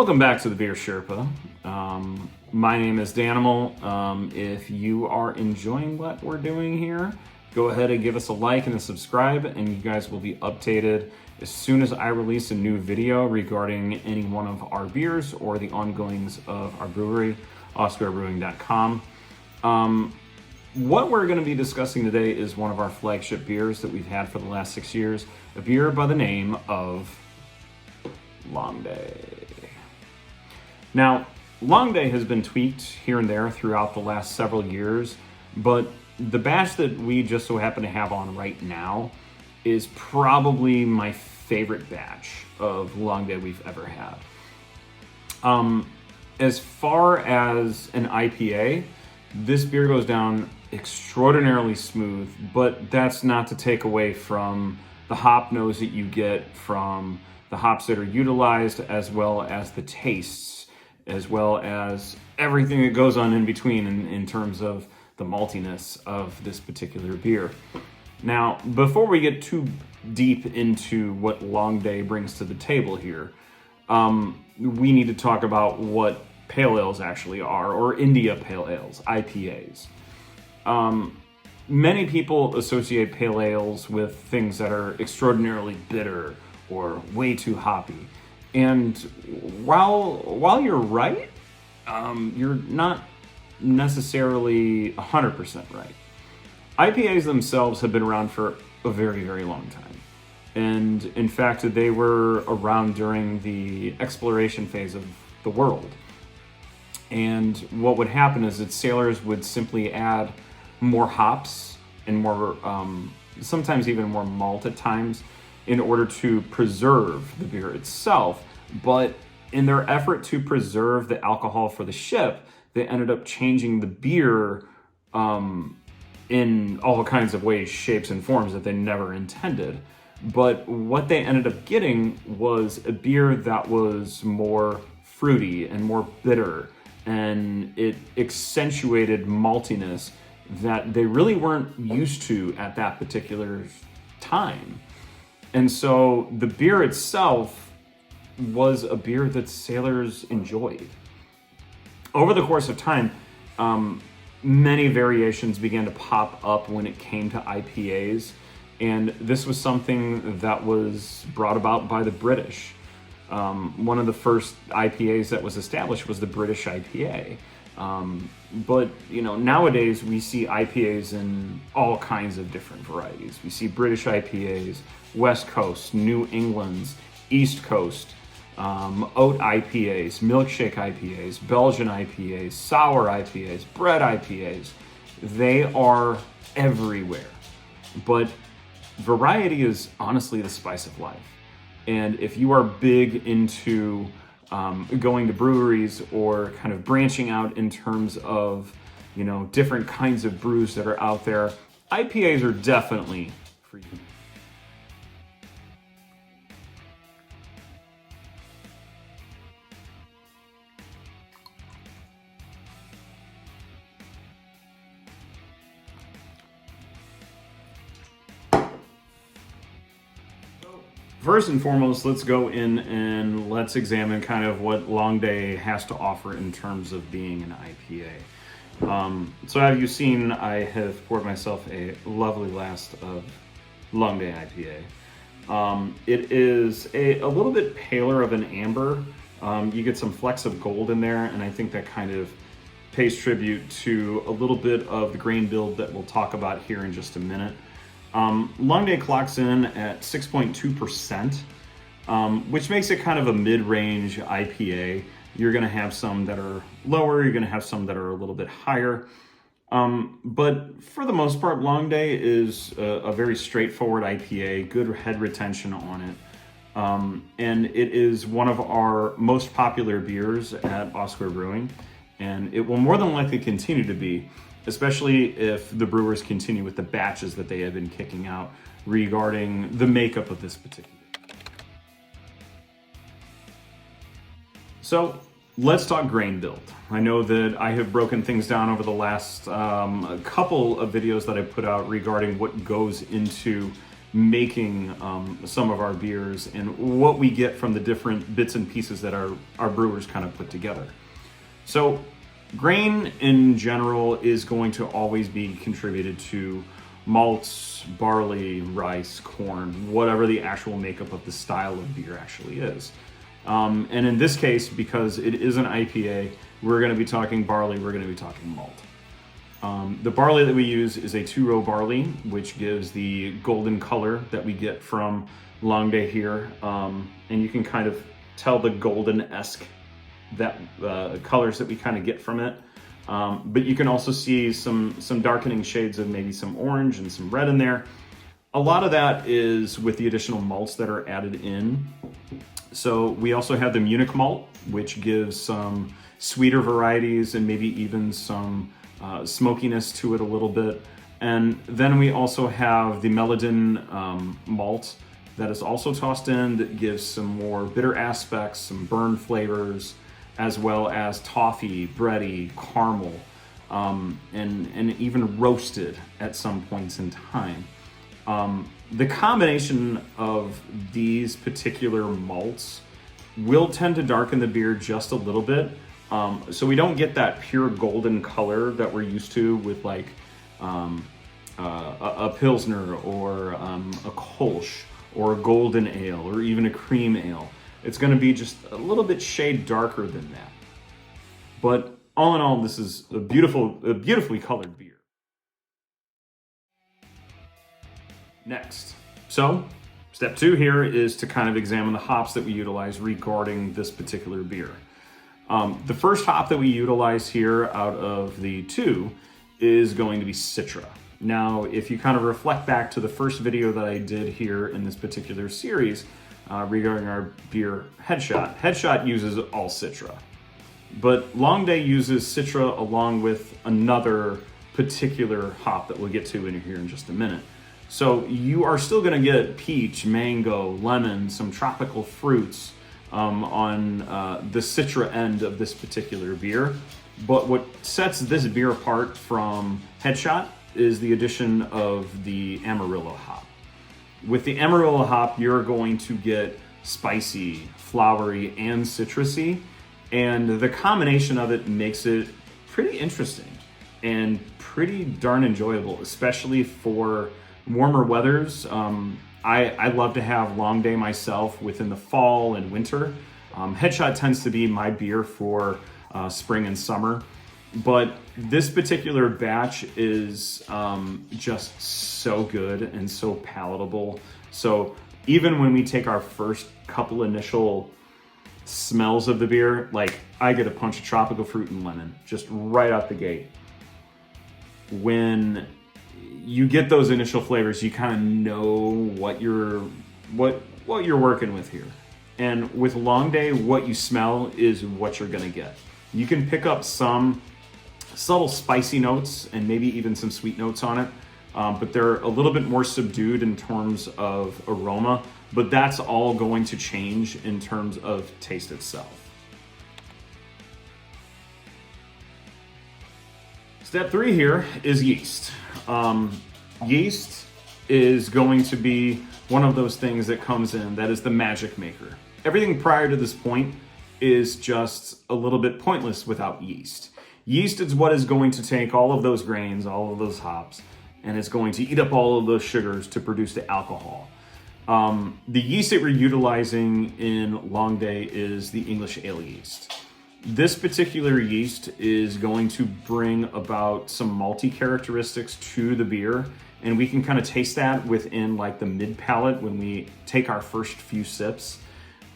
Welcome back to the Beer Sherpa. My name is Danimal. If you are enjoying what we're doing here, go ahead and give us a like and a subscribe, and you guys will be updated as soon as I release a new video regarding any one of our beers or the ongoings of our brewery, squarebrewing.com. What we're going to be discussing today is one of our flagship beers that we've had for the last 6 years, a beer by the name of Long Day. Now, Long Day has been tweaked here and there throughout the last several years, but the batch that we just so happen to have on right now is probably my favorite batch of Long Day we've ever had. As far as an IPA, this beer goes down extraordinarily smooth, but that's not to take away from the hop nose that you get from the hops that are utilized, as well as the tastes, as well as everything that goes on in between in terms of the maltiness of this particular beer. Now, before we get too deep into what Long Day brings to the table here, we need to talk about what pale ales actually are, or India pale ales, IPAs. Many people associate pale ales with things that are extraordinarily bitter or way too hoppy. And while you're right, you're not necessarily 100% right. IPAs themselves have been around for a very, very long time. And in fact, they were around during the exploration phase of the world. And what would happen is that sailors would simply add more hops and more, sometimes even more malt at times, in order to preserve the beer itself. But in their effort to preserve the alcohol for the ship, they ended up changing the beer in all kinds of ways, shapes, and forms that they never intended. But what they ended up getting was a beer that was more fruity and more bitter, and it accentuated maltiness that they really weren't used to at that particular time. And so the beer itself was a beer that sailors enjoyed. Over the course of time, many variations began to pop up when it came to IPAs, and this was something that was brought about by the British. One of the first IPAs that was established was the British IPA. But nowadays we see IPAs in all kinds of different varieties. We see British IPAs, West Coast, New England's, East Coast, oat IPAs, milkshake IPAs, Belgian IPAs, sour IPAs, bread IPAs. They are everywhere. But variety is honestly the spice of life. And if you are big into going to breweries or kind of branching out in terms of, different kinds of brews that are out there, IPAs are definitely for you. First and foremost, let's go in and let's examine kind of what Long Day has to offer in terms of being an IPA. So as you've seen, I have poured myself a lovely glass of Long Day IPA. It is a little bit paler of an amber. You get some flecks of gold in there, and I think that kind of pays tribute to a little bit of the grain build that we'll talk about here in just a minute. Long Day clocks in at 6.2%, which makes it kind of a mid-range IPA. You're going to have some that are lower, you're going to have some that are a little bit higher. But for the most part, Long Day is a very straightforward IPA, good head retention on it. And it is one of our most popular beers at Square Brewing, and it will more than likely continue to be, especially if the brewers continue with the batches that they have been kicking out regarding the makeup of this particular. So let's talk grain build. I know that I have broken things down over the last couple of videos that I put out regarding what goes into making some of our beers and what we get from the different bits and pieces that our brewers kind of put together. So grain in general is going to always be contributed to malts, barley, rice, corn, whatever the actual makeup of the style of beer actually is. And in this case, because it is an IPA, we're going to be talking barley, we're going to be talking malt. The barley that we use is a 2-row barley, which gives the golden color that we get from Long Day here. And you can kind of tell the golden-esque that colors that we kind of get from it. But you can also see some darkening shades of maybe some orange and some red in there. A lot of that is with the additional malts that are added in. So we also have the Munich malt, which gives some sweeter varieties and maybe even some smokiness to it a little bit. And then we also have the Meladin malt that is also tossed in that gives some more bitter aspects, some burn flavors, as well as toffee, bready, caramel, and even roasted at some points in time. The combination of these particular malts will tend to darken the beer just a little bit. So we don't get that pure golden color that we're used to with like a Pilsner or a Kolsch or a golden ale or even a cream ale. It's going to be just a little bit shade darker than that. But all in all, this is a beautifully colored beer. Next. So, step 2 here is to kind of examine the hops that we utilize regarding this particular beer. The first hop that we utilize here out of the 2 is going to be Citra. Now, if you kind of reflect back to the first video that I did here in this particular series regarding our beer Headshot uses all Citra. But Long Day uses Citra along with another particular hop that we'll get to in here in just a minute. So you are still going to get peach, mango, lemon, some tropical fruits on the Citra end of this particular beer. But what sets this beer apart from Headshot is the addition of the Amarillo hop. With the Amarillo hop, you're going to get spicy, flowery, and citrusy. And the combination of it makes it pretty interesting and pretty darn enjoyable, especially for warmer weathers. I love to have Long Day myself within the fall and winter. Headshot tends to be my beer for spring and summer. But this particular batch is just so good and so palatable. So even when we take our first couple initial smells of the beer, like I get a punch of tropical fruit and lemon just right out the gate. When you get those initial flavors, you kind of know what you're working with here. And with Long Day, what you smell is what you're gonna get. You can pick up some subtle spicy notes and maybe even some sweet notes on it, but they're a little bit more subdued in terms of aroma, but that's all going to change in terms of taste itself. Step 3 here is yeast. Yeast is going to be one of those things that comes in that is the magic maker. Everything prior to this point is just a little bit pointless without yeast. Yeast is what is going to take all of those grains, all of those hops, and it's going to eat up all of those sugars to produce the alcohol. The yeast that we're utilizing in Long Day is the English ale yeast. This particular yeast is going to bring about some malty characteristics to the beer, and we can kind of taste that within like the mid palate when we take our first few sips.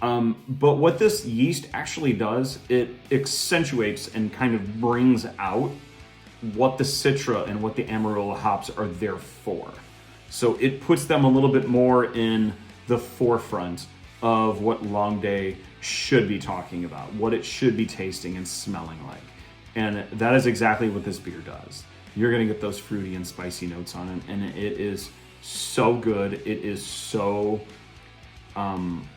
But what this yeast actually does, it accentuates and kind of brings out what the Citra and what the Amarillo hops are there for. So it puts them a little bit more in the forefront of what Long Day should be talking about, what it should be tasting and smelling like. And that is exactly what this beer does. You're gonna get those fruity and spicy notes on it, and it is so good. It is so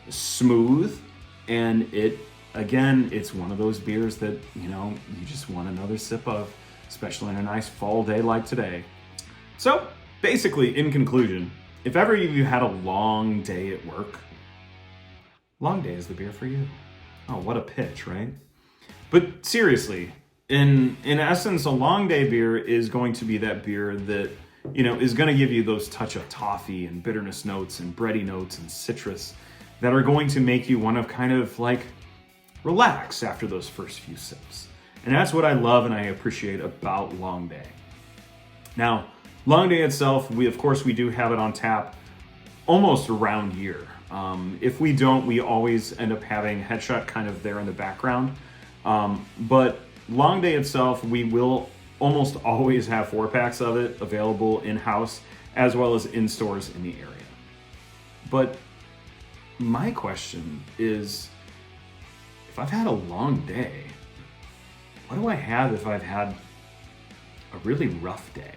smooth, and it's one of those beers that, you know, you just want another sip of, especially on a nice fall day like today. So basically, in conclusion, if ever you had a long day at work, Long Day is the beer for you. Oh, what a pitch, right? But seriously, in essence, a Long Day beer is going to be that beer that, is going to give you those touch of toffee and bitterness notes and bready notes and citrus that are going to make you want to kind of like relax after those first few sips. And that's what I love and I appreciate about Long Day. Now, Long Day itself, we do have it on tap almost around year. If we don't, we always end up having Headshot kind of there in the background. But Long Day itself, we will almost always have 4-packs of it available in-house as well as in stores in the area. But my question is, if I've had a long day, what do I have if I've had a really rough day?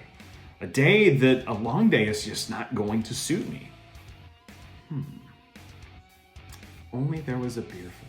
A day that a long day is just not going to suit me. Only there was a beer for